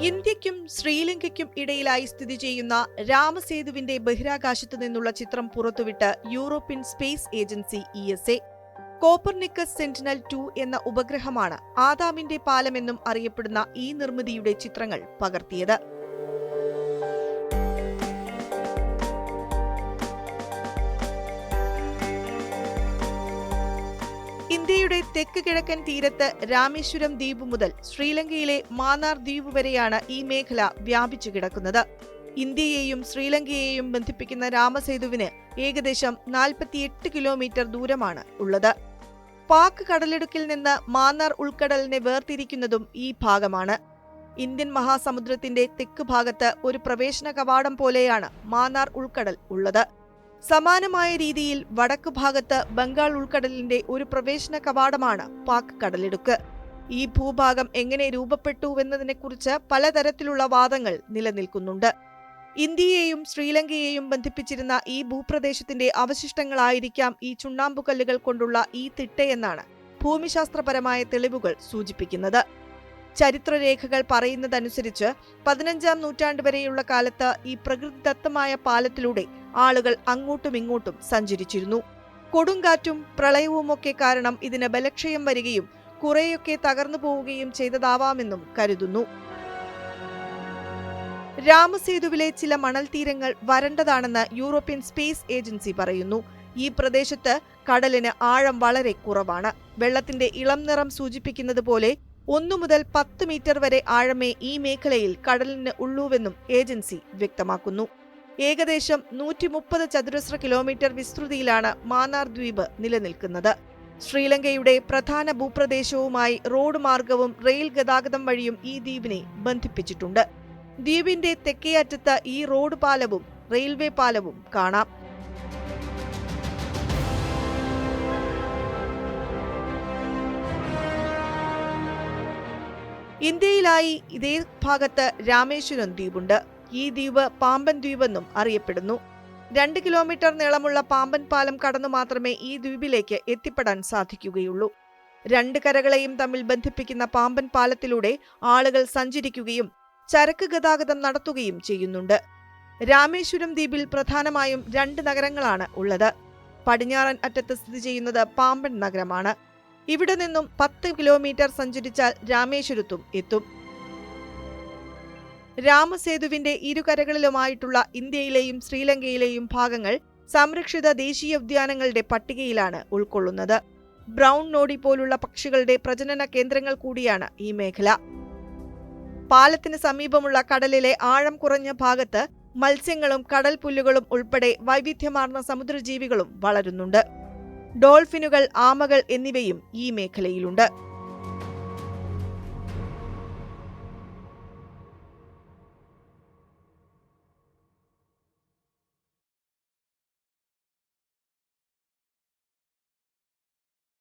ഇന്ത്യയ്ക്കും ശ്രീലങ്കയ്ക്കും ഇടയിലായി സ്ഥിതി ചെയ്യുന്ന രാമസേതുവിന്റെ ബഹിരാകാശത്തു നിന്നുള്ള ചിത്രം പുറത്തുവിട്ട് European Space Agency ESA. Copernicus Sentinel എന്ന ഉപഗ്രഹമാണ് ആദാമിന്റെ പാലമെന്നും അറിയപ്പെടുന്ന ഈ നിർമ്മിതിയുടെ ചിത്രങ്ങൾ പകർത്തിയത്. ഇന്ത്യയുടെ തെക്ക് കിഴക്കൻ തീരത്ത് രാമേശ്വരം ദ്വീപ് മുതൽ ശ്രീലങ്കയിലെ മാന്നാർ ദ്വീപ് വരെയാണ് ഈ മേഖല വ്യാപിച്ചു കിടക്കുന്നത്. ഇന്ത്യയെയും ശ്രീലങ്കയെയും ബന്ധിപ്പിക്കുന്ന രാമസേതുവിന് ഏകദേശം 48 കിലോമീറ്റർ ദൂരമാണ് ഉള്ളത്. പാക് കടലിടുക്കിൽ നിന്ന് മാന്നാർ ഉൾക്കടലിനെ വേർതിരിക്കുന്നതും ഈ ഭാഗമാണ്. ഇന്ത്യൻ മഹാസമുദ്രത്തിന്റെ തെക്ക് ഭാഗത്ത് ഒരു പ്രവേശന കവാടം പോലെയാണ് മാന്നാർ ഉൾക്കടൽ ഉള്ളത്. സമാനമായ രീതിയിൽ വടക്കു ഭാഗത്ത് ബംഗാൾ ഉൾക്കടലിന്റെ ഒരു പ്രവേശന കവാടമാണ് പാക് കടലിടുക്ക്. ഈ ഭൂഭാഗം എങ്ങനെ രൂപപ്പെട്ടുവെന്നതിനെക്കുറിച്ച് പലതരത്തിലുള്ള വാദങ്ങൾ നിലനിൽക്കുന്നുണ്ട്. ഇന്ത്യയെയും ശ്രീലങ്കയെയും ബന്ധിപ്പിച്ചിരുന്ന ഈ ഭൂപ്രദേശത്തിന്റെ അവശിഷ്ടങ്ങളായിരിക്കാം ഈ ചുണ്ണാമ്പുകല്ലുകൾ കൊണ്ടുള്ള ഈ തിട്ടയെന്നാണ് ഭൂമിശാസ്ത്രപരമായ തെളിവുകൾ സൂചിപ്പിക്കുന്നത്. ചരിത്രരേഖകൾ പറയുന്നതനുസരിച്ച് 15-ാം നൂറ്റാണ്ട് വരെയുള്ള കാലത്ത് ഈ പ്രകൃതിദത്തമായ പാലത്തിലൂടെ ആളുകൾ അങ്ങോട്ടും ഇങ്ങോട്ടും സഞ്ചരിച്ചിരുന്നു. കൊടുങ്കാറ്റും പ്രളയവുമൊക്കെ കാരണം ഇതിന് ബലക്ഷയം വരികയും കുറെയൊക്കെ തകർന്നു പോവുകയും ചെയ്തതാവാമെന്നും കരുതുന്നു. രാമസേതുവിലെ ചില മണൽത്തീരങ്ങൾ വരണ്ടതാണെന്ന് യൂറോപ്യൻ സ്പേസ് ഏജൻസി പറയുന്നു. ഈ പ്രദേശത്ത് കടലിന് ആഴം വളരെ കുറവാണ്. വെള്ളത്തിന്റെ ഇളം നിറം സൂചിപ്പിക്കുന്നത് പോലെ 1 മുതൽ 10 മീറ്റർ വരെ ആഴമേ ഈ മേഖലയിൽ കടലിന് ഉള്ളൂവെന്നും ഏജൻസി വ്യക്തമാക്കുന്നു. ഏകദേശം 130 ചതുരശ്ര കിലോമീറ്റർ വിസ്തൃതിയിലാണ് മാന്നാർ ദ്വീപ് നിലനിൽക്കുന്നത്. ശ്രീലങ്കയുടെ പ്രധാന ഭൂപ്രദേശവുമായി റോഡ് മാർഗവും റെയിൽ ഗതാഗതം വഴിയും ഈ ദ്വീപിനെ ബന്ധിപ്പിച്ചിട്ടുണ്ട്. ദ്വീപിന്റെ തെക്കേ അറ്റത്ത് ഈ റോഡ് പാലവും റെയിൽവേ പാലവും കാണാം. ഇന്ത്യയിലായി ഇതേ ഭാഗത്ത് രാമേശ്വരം ദ്വീപുണ്ട്. ഈ ദ്വീപ് പാമ്പൻ ദ്വീപെന്നും അറിയപ്പെടുന്നു. 2 കിലോമീറ്റർ നീളമുള്ള പാമ്പൻ പാലം കടന്നു മാത്രമേ ഈ ദ്വീപിലേക്ക് എത്തിപ്പെടാൻ സാധിക്കുകയുള്ളൂ. 2 കരകളെയും തമ്മിൽ ബന്ധിപ്പിക്കുന്ന പാമ്പൻ പാലത്തിലൂടെ ആളുകൾ സഞ്ചരിക്കുകയും ചരക്ക് ഗതാഗതം നടത്തുകയും ചെയ്യുന്നുണ്ട്. രാമേശ്വരം ദ്വീപിൽ പ്രധാനമായും 2 നഗരങ്ങളാണ് ഉള്ളത്. പടിഞ്ഞാറൻ അറ്റത്ത് സ്ഥിതി ചെയ്യുന്നത് പാമ്പൻ നഗരമാണ്. ഇവിടെ നിന്നും 10 കിലോമീറ്റർ സഞ്ചരിച്ചാൽ രാമേശ്വരത്തും എത്തും. രാമസേതുവിന്റെ ഇരുകരകളിലുമായിട്ടുള്ള ഇന്ത്യയിലെയും ശ്രീലങ്കയിലെയും ഭാഗങ്ങൾ സംരക്ഷിത ദേശീയ ഉദ്യാനങ്ങളുടെ പട്ടികയിലാണ് ഉൾക്കൊള്ളുന്നത്. ബ്രൗൺ നോഡി പോലുള്ള പക്ഷികളുടെ പ്രജനന കേന്ദ്രങ്ങൾ കൂടിയാണ് ഈ മേഖല. പാലത്തിന് സമീപമുള്ള കടലിലെ ആഴം കുറഞ്ഞ ഭാഗത്ത് മത്സ്യങ്ങളും കടൽ പുല്ലുകളും ഉൾപ്പെടെ വൈവിധ്യമാർന്ന സമുദ്രജീവികളും വളരുന്നുണ്ട്. ഡോൾഫിനുകൾ, ആമകൾ എന്നിവയും ഈ മേഖലയിലുണ്ട്.